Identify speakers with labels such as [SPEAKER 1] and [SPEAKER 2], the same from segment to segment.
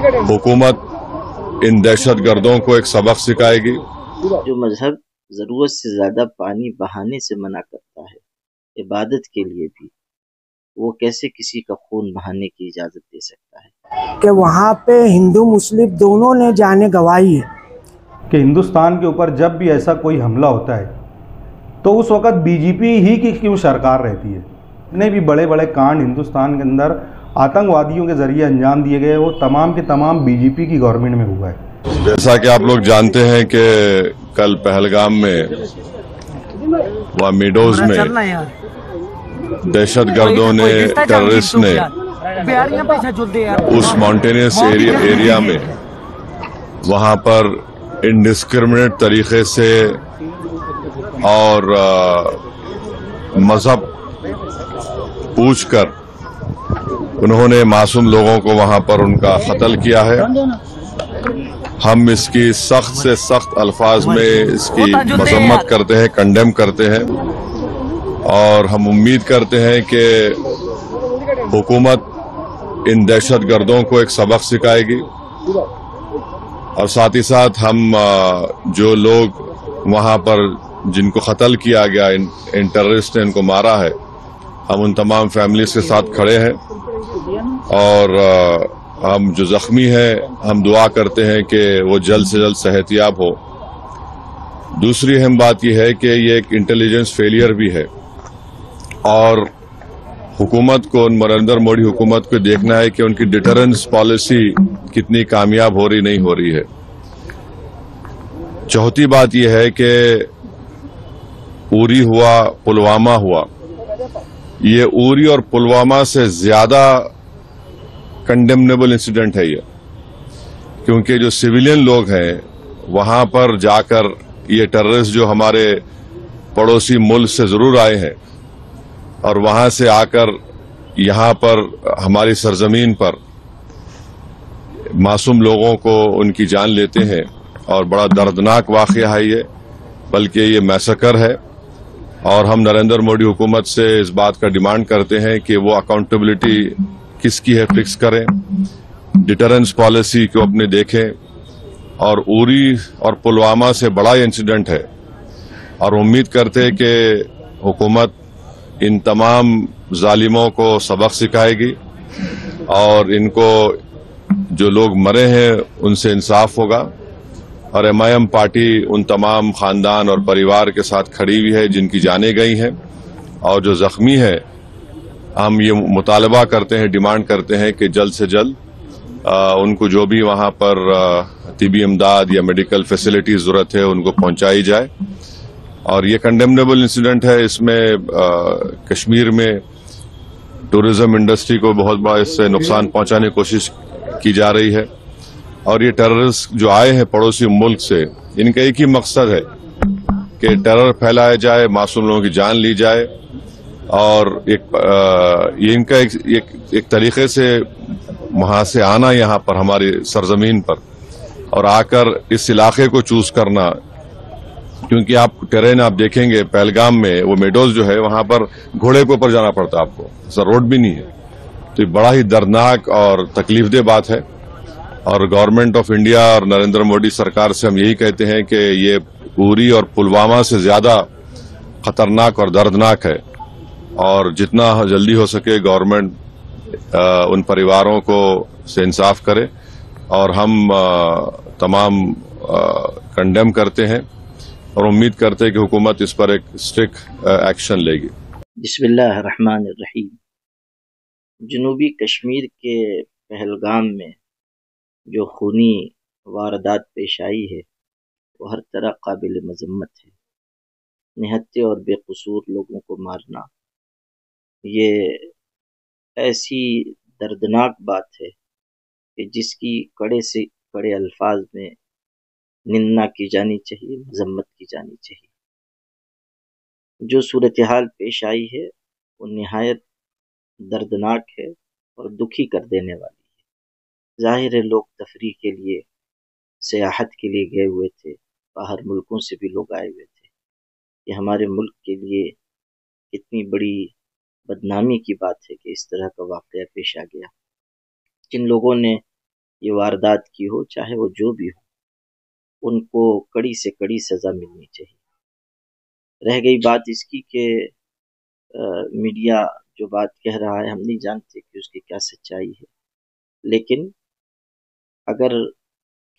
[SPEAKER 1] हुकूमत इन दहशतगर्दों को एक सबक सिखाएगी।
[SPEAKER 2] जो मजहब जरूरत से ज्यादा पानी बहाने से मना करता है इबादत के लिए भी, वो कैसे किसी का खून बहाने की इजाजत दे सकता है?
[SPEAKER 3] कि वहाँ पे हिंदू मुस्लिम दोनों ने जाने गंवाई है
[SPEAKER 4] कि हिंदुस्तान के ऊपर जब भी ऐसा कोई हमला होता है तो उस वक़्त बीजेपी ही की क्यों सरकार रहती है। जितने भी बड़े बड़े कांड हिंदुस्तान के अंदर आतंकवादियों के ज़रिए अंजाम दिए गए वो तमाम के तमाम बीजेपी की गवर्नमेंट में हुआ है।
[SPEAKER 1] जैसा कि आप लोग जानते हैं कि कल पहलगाम में वहाँ मीडोज में दहशतगर्दों ने, टेररिस्ट ने उस माउंटेनियस एरिया में वहाँ पर इनडिस्क्रिमिनेट तरीके से और मजहब पूछकर उन्होंने मासूम लोगों को वहां पर उनका कत्ल किया है। हम इसकी सख्त से सख्त अल्फाज में इसकी मजम्मत करते हैं, कंडेम करते हैं और हम उम्मीद करते हैं कि हुकूमत इन दहशतगर्दों को एक सबक सिखाएगी और साथ ही साथ हम जो लोग वहां पर जिनको कत्ल किया गया, इन टेररिस्ट ने इनको मारा है, हम उन तमाम फैमिलीज के साथ खड़े हैं और हम जो जख्मी हैं हम दुआ करते हैं कि वो जल्द से जल्द सेहतियाब हो। दूसरी अहम बात यह है कि ये एक इंटेलिजेंस फेलियर भी है और हुकूमत को, नरेंद्र मोदी हुकूमत को देखना है कि उनकी डिटरेंस पॉलिसी कितनी कामयाब हो रही नहीं हो रही है। चौथी बात यह है कि उरी हुआ, पुलवामा हुआ, ये उरी और पुलवामा से ज्यादा कंडेमनेबल इंसिडेंट है ये, क्योंकि जो सिविलियन लोग हैं वहां पर जाकर ये टेररिस्ट जो हमारे पड़ोसी मुल्क से जरूर आए हैं और वहां से आकर यहां पर हमारी सरजमीन पर मासूम लोगों को उनकी जान लेते हैं और बड़ा दर्दनाक वाकया है ये, बल्कि ये मैसेकर है। और हम नरेंद्र मोदी हुकूमत से इस बात का डिमांड करते हैं कि वो अकाउंटेबिलिटी किसकी है फिक्स करें, डिटरेंस पॉलिसी को अपने देखें और उरी और पुलवामा से बड़ा इंसिडेंट है और उम्मीद करते हैं कि हुकूमत इन तमाम जालिमों को सबक सिखाएगी और इनको जो लोग मरे हैं उनसे इंसाफ होगा। और एमआईएम पार्टी उन तमाम खानदान और परिवार के साथ खड़ी हुई है जिनकी जानें गई हैं और जो जख्मी है, हम ये मुतालबा करते हैं, डिमांड करते हैं कि जल्द से जल्द उनको जो भी वहां पर तिबी इमदाद या मेडिकल फैसिलिटी जरूरत है उनको पहुंचाई जाए। और ये कंडेमनेबल इंसिडेंट है। इसमें कश्मीर में टूरिज्म इंडस्ट्री को बहुत बड़ा इससे नुकसान पहुंचाने की कोशिश की जा रही है और ये टेररिस्ट जो आए हैं पड़ोसी मुल्क से, इनका एक ही मकसद है कि टेरर फैलाया जाए, मासूम लोगों की जान ली जाए और ये इनका एक तरीके से वहां से आना यहाँ पर हमारी सरजमीन पर और आकर इस इलाके को चूज करना, क्योंकि आप टेरेन आप देखेंगे पहलगाम में वो मेडोज जो है वहां पर घोड़े के ऊपर जाना पड़ता है आपको, सर रोड भी नहीं है। तो ये बड़ा ही दर्दनाक और तकलीफदेह बात है और गवर्नमेंट ऑफ इंडिया और नरेंद्र मोदी सरकार से हम यही कहते हैं कि ये उरी और पुलवामा से ज्यादा खतरनाक और दर्दनाक है और जितना जल्दी हो सके गवर्नमेंट उन परिवारों को से इंसाफ करे और हम तमाम कंडेम करते हैं और उम्मीद करते हैं कि हुकूमत इस पर एक स्ट्रिक्ट एक्शन लेगी।
[SPEAKER 2] बिस्मिल्लाहिर्रहमानिर्रहीम। जनूबी कश्मीर के पहलगाम में जो खूनी वारदात पेश आई है वो हर तरह काबिल मजम्मत है। निहत्ते और बेकसूर लोगों को मारना ये ऐसी दर्दनाक बात है कि जिसकी कड़े से कड़े अल्फाज में निंदा की जानी चाहिए, मजम्मत की जानी चाहिए। जो सूरत हाल पेश आई है वो निहायत दर्दनाक है और दुखी कर देने वाली है। जाहिर है लोग तफरीह के लिए, सियाहत के लिए गए हुए थे, बाहर मुल्कों से भी लोग आए हुए थे। ये हमारे मुल्क के लिए कितनी बड़ी बदनामी की बात है कि इस तरह का वाक़या पेश आ गया। जिन लोगों ने ये वारदात की हो, चाहे वो जो भी हो, उनको कड़ी से कड़ी सज़ा मिलनी चाहिए। रह गई बात इसकी कि मीडिया जो बात कह रहा है, हम नहीं जानते कि उसकी क्या सच्चाई है, लेकिन अगर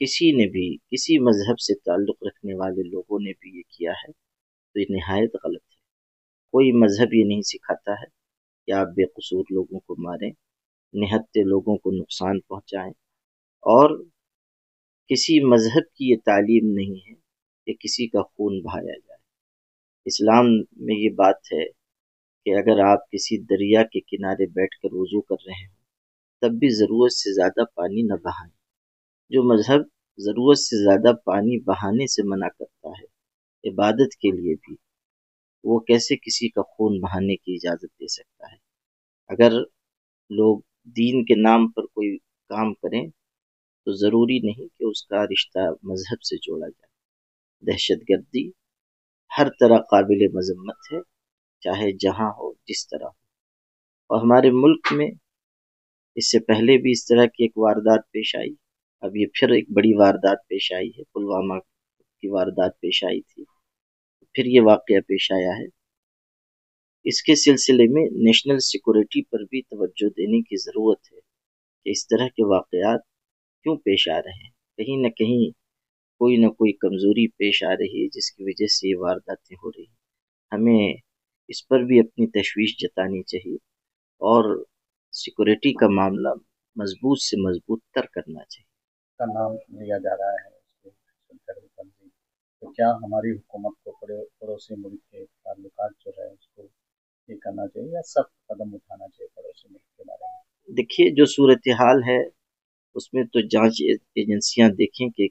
[SPEAKER 2] किसी ने भी, किसी मजहब से ताल्लुक़ रखने वाले लोगों ने भी ये किया है तो ये निहायत गलत है। कोई मजहब ये नहीं सिखाता है कि आप बेकसूर लोगों को मारें, निहत्ते लोगों को नुकसान पहुंचाएं, और किसी मजहब की ये तालीम नहीं है कि किसी का खून बहाया जाए। इस्लाम में ये बात है कि अगर आप किसी दरिया के किनारे बैठकर वुज़ू कर रहे हो तब भी ज़रूरत से ज़्यादा पानी न बहाएं। जो मजहब ज़रूरत से ज़्यादा पानी बहाने से मना करता है इबादत के लिए भी, वो कैसे किसी का खून बहाने की इजाज़त दे सकता है। अगर लोग दीन के नाम पर कोई काम करें तो ज़रूरी नहीं कि उसका रिश्ता मजहब से जोड़ा जाए। दहशतगर्दी हर तरह काबिल मजम्मत है, चाहे जहाँ हो, जिस तरह हो। और हमारे मुल्क में इससे पहले भी इस तरह की एक वारदात पेश आई, अब ये फिर एक बड़ी वारदात पेश आई है। पुलवामा की वारदात पेश आई थी, फिर ये वाक़या पेश आया है। इसके सिलसिले में नेशनल सिक्योरिटी पर भी तवज्जो देने की ज़रूरत है कि इस तरह के वाक़यात क्यों पेश आ रहे हैं। कहीं न कहीं कोई न कोई कमज़ोरी पेश आ रही है जिसकी वजह से ये वारदातें हो रही हैं। हमें इस पर भी अपनी तशवीश जतानी चाहिए और सिक्योरिटी का मामला मजबूत से मजबूत तर करना चाहिए।
[SPEAKER 5] का नाम लिया जा रहा है तो क्या हमारी हुकूमत को पड़ोसी मुल्क के ताल्लुकात जो है उसको ये करना चाहिए या सख्त कदम उठाना चाहिए पड़ोसी मुल्क के बारे में?
[SPEAKER 2] देखिए, जो सूरत हाल है उसमें तो जांच एजेंसियां देखें कि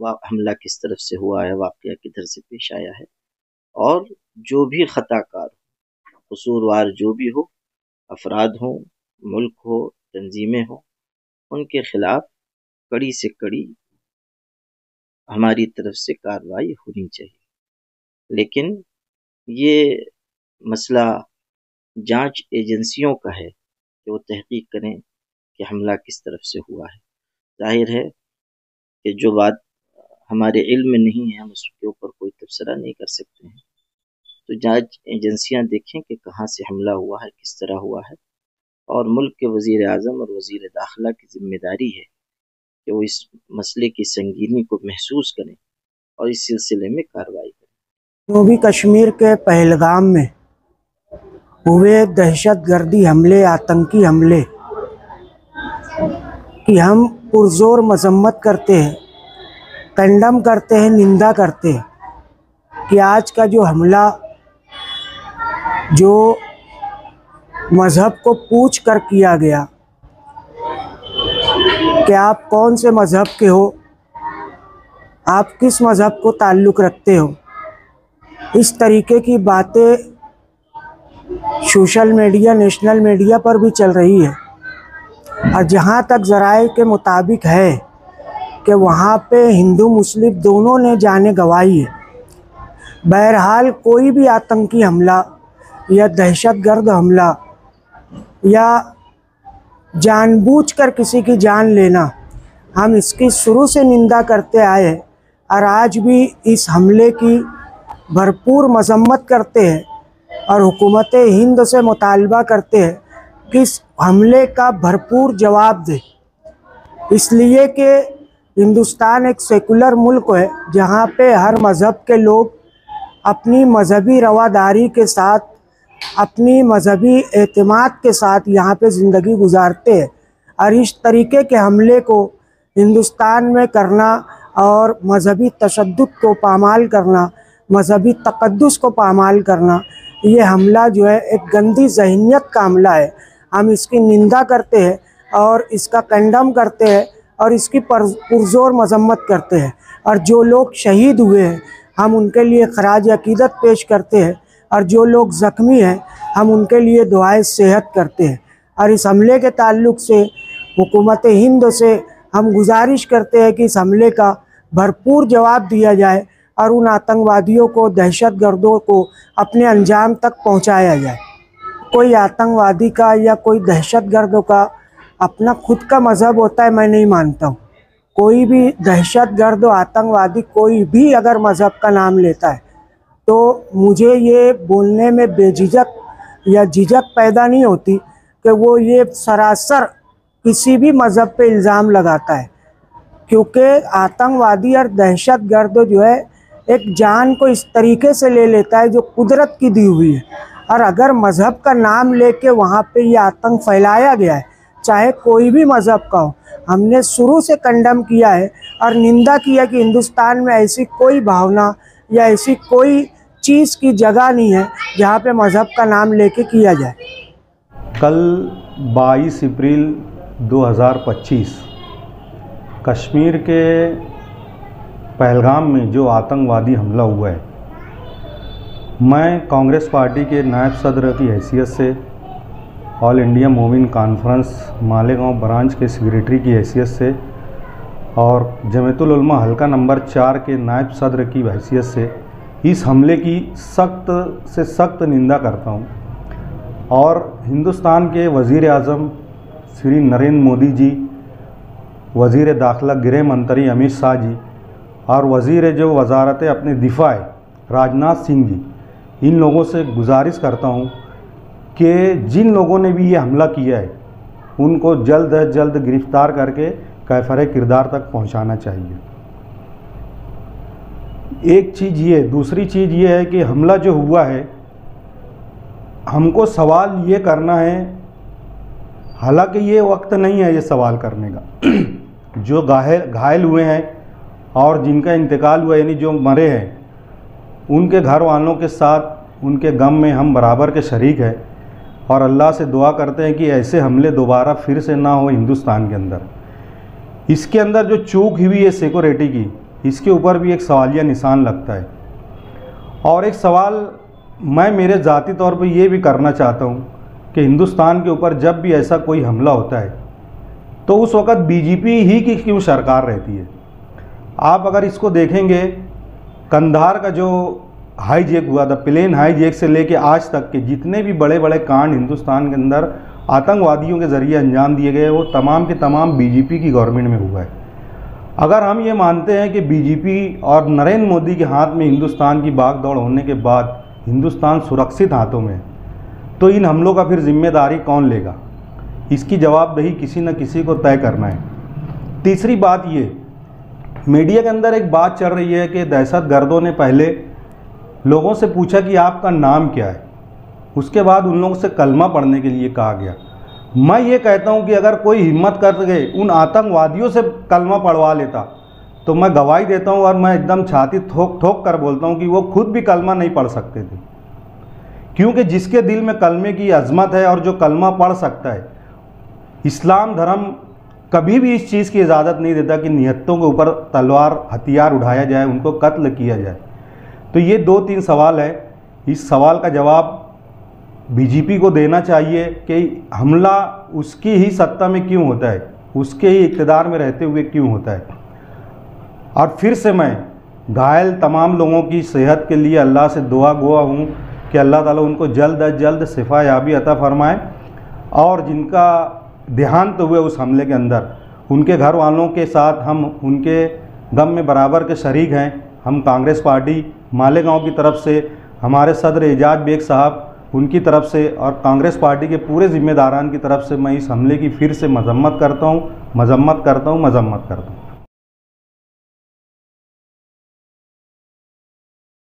[SPEAKER 2] हमला किस तरफ से हुआ है, वाक़या किधर से पेश आया है, और जो भी खताकार, कसूरवार जो भी हो, अफराद हों, मुल्क हो, तंजीमें हों, उनके खिलाफ कड़ी से कड़ी हमारी तरफ से कार्रवाई होनी चाहिए। लेकिन ये मसला जांच एजेंसियों का है कि वो तहकीक करें कि हमला किस तरफ से हुआ है। जाहिर है कि जो बात हमारे इल्म में नहीं है हम उसके ऊपर कोई तबसरा नहीं कर सकते हैं। तो जांच एजेंसियां देखें कि कहाँ से हमला हुआ है, किस तरह हुआ है, और मुल्क के वज़ीर आज़म और वज़ीर दाखिला की जिम्मेदारी है कि वो इस मसले की संगीनी को महसूस करें और इस सिलसिले में कार्रवाई करें।
[SPEAKER 3] जनूबी कश्मीर के पहलगाम में हुए दहशतगर्दी हमले, आतंकी हमले की हम पुरजोर मजम्मत करते हैं, कंडम करते हैं, निंदा करते हैं कि आज का जो हमला जो मज़हब को पूछ कर किया गया कि आप कौन से मज़हब के हो, आप किस मज़हब को ताल्लुक़ रखते हो, इस तरीके की बातें सोशल मीडिया, नेशनल मीडिया पर भी चल रही है। और जहाँ तक ज़राए के मुताबिक है कि वहाँ पे हिंदू मुस्लिम दोनों ने जाने गंवाई है। बहरहाल कोई भी आतंकी हमला या दहशतगर्द हमला या जानबूझकर किसी की जान लेना, हम इसकी शुरू से निंदा करते आए और आज भी इस हमले की भरपूर मजम्मत करते हैं और हुकूमत हिंद से मुतालबा करते हैं कि इस हमले का भरपूर जवाब दे। इसलिए कि हिंदुस्तान एक सेकुलर मुल्क है जहाँ पे हर मज़हब के लोग अपनी मजहबी रवादारी के साथ, अपनी मजहबी एतमाद के साथ यहाँ पे ज़िंदगी गुजारते हैं। और इस तरीके के हमले को हिंदुस्तान में करना और मजहबी तशद्दुद को पामाल करना, मजहबी तक़द्दुस को पामाल करना, ये हमला जो है एक गंदी ज़हनियत का हमला है। हम इसकी निंदा करते हैं और इसका कंडम करते हैं और इसकी पुरजोर मजम्मत करते हैं। और जो लोग शहीद हुए हैं हम उनके लिए खराज अकीदत पेश करते हैं और जो लोग ज़ख्मी हैं हम उनके लिए दुआए सेहत करते हैं। और इस हमले के ताल्लुक़ से हुकूमत हिंद से हम गुजारिश करते हैं कि इस हमले का भरपूर जवाब दिया जाए और उन आतंकवादियों को, दहशतगर्दों को अपने अंजाम तक पहुंचाया जाए। कोई आतंकवादी का या कोई दहशतगर्द का अपना खुद का मज़हब होता है, मैं नहीं मानता हूँ। कोई भी दहशतगर्द और आतंकवादी कोई भी अगर मज़हब का नाम लेता है तो मुझे ये बोलने में बेझिझक या झिझक पैदा नहीं होती कि वो ये सरासर किसी भी मज़हब पे इल्ज़ाम लगाता है, क्योंकि आतंकवादी और दहशतगर्द जो है एक जान को इस तरीके से ले लेता है जो कुदरत की दी हुई है। और अगर मज़हब का नाम लेके वहाँ पे ये आतंक फैलाया गया है, चाहे कोई भी मज़हब का हो, हमने शुरू से कंडम किया है और निंदा किया कि हिंदुस्तान में ऐसी कोई भावना या ऐसी कोई चीज़ की जगह नहीं है जहाँ पे मज़हब का नाम लेके किया जाए।
[SPEAKER 4] कल 22 अप्रैल 2025 कश्मीर के पहलगाम में जो आतंकवादी हमला हुआ है, मैं कांग्रेस पार्टी के नायब सदर की हैसियत से, all India movement conference Malegaon branch के सेक्रेटरी की हैसियत से और जमीयतुल उलमा हल्का नंबर 4 के नायब सदर की हैसियत से इस हमले की सख्त से सख्त निंदा करता हूं और हिंदुस्तान के वज़ीर आज़म श्री नरेंद्र मोदी जी, वज़ीर दाखिला गृह मंत्री अमित शाह जी और वज़ीर जो वजारत अपने दिफा है राजनाथ सिंह जी, इन लोगों से गुजारिश करता हूं कि जिन लोगों ने भी ये हमला किया है उनको जल्द अज जल्द गिरफ्तार करके कैफरे किरदार तक पहुंचाना चाहिए। एक चीज़ ये, दूसरी चीज़ ये है कि हमला जो हुआ है, हमको सवाल ये करना है, हालांकि ये वक्त नहीं है ये सवाल करने का। जो घायल हुए हैं और जिनका इंतकाल हुआ यानी जो मरे हैं, उनके घर वालों के साथ उनके गम में हम बराबर के शरीक हैं और अल्लाह से दुआ करते हैं कि ऐसे हमले दोबारा फिर से ना हो हिंदुस्तान के अंदर। इसके अंदर जो चूक हुई है सिक्योरिटी की, इसके ऊपर भी एक सवालिया निशान लगता है। और एक सवाल मैं मेरे ज़ाती तौर पर ये भी करना चाहता हूँ कि हिंदुस्तान के ऊपर जब भी ऐसा कोई हमला होता है तो उस वक़्त बीजेपी ही की क्यों सरकार रहती है। आप अगर इसको देखेंगे, कंधार का जो हाईजैक हुआ था, प्लेन हाईजैक से लेके आज तक के जितने भी बड़े बड़े कांड हिंदुस्तान के अंदर आतंकवादियों के ज़रिए अंजाम दिए गए, वो तमाम के तमाम बीजेपी की गवर्नमेंट में हुआ है। अगर हम ये मानते हैं कि बीजेपी और नरेंद्र मोदी के हाथ में हिंदुस्तान की भागदौड़ होने के बाद हिंदुस्तान सुरक्षित हाथों में, तो इन हमलों का फिर जिम्मेदारी कौन लेगा? इसकी जवाबदेही किसी न किसी को तय करना है। तीसरी बात ये, मीडिया के अंदर एक बात चल रही है कि दहशतगर्दों ने पहले लोगों से पूछा कि आपका नाम क्या है, उसके बाद उन लोगों से कलमा पढ़ने के लिए कहा गया। मैं ये कहता हूँ कि अगर कोई हिम्मत करके उन आतंकवादियों से कलमा पढ़वा लेता तो मैं गवाही देता हूँ और मैं एकदम छाती ठोक ठोक कर बोलता हूँ कि वो खुद भी कलमा नहीं पढ़ सकते थे, क्योंकि जिसके दिल में कलमे की अजमत है और जो कलमा पढ़ सकता है, इस्लाम धर्म कभी भी इस चीज़ की इजाज़त नहीं देता कि निहत्तों के ऊपर तलवार हथियार उठाया जाए, उनको कत्ल किया जाए। तो ये 2-3 सवाल है, इस सवाल का जवाब बीजेपी को देना चाहिए कि हमला उसकी ही सत्ता में क्यों होता है, उसके ही इक़्तिदार में रहते हुए क्यों होता है। और फिर से मैं घायल तमाम लोगों की सेहत के लिए अल्लाह से दुआ गुआ हूँ कि अल्लाह ताला उनको जल्द अज जल्द शिफा याबी अता फरमाए और जिनका देहांत हुए उस हमले के अंदर, उनके घर वालों के साथ हम उनके गम में बराबर के शरीक हैं। हम कांग्रेस पार्टी मालेगांव की तरफ से, हमारे सदर एजाज बेग साहब उनकी तरफ से और कांग्रेस पार्टी के पूरे ज़िम्मेदारान की तरफ से मैं इस हमले की फिर से मजम्मत करता हूँ।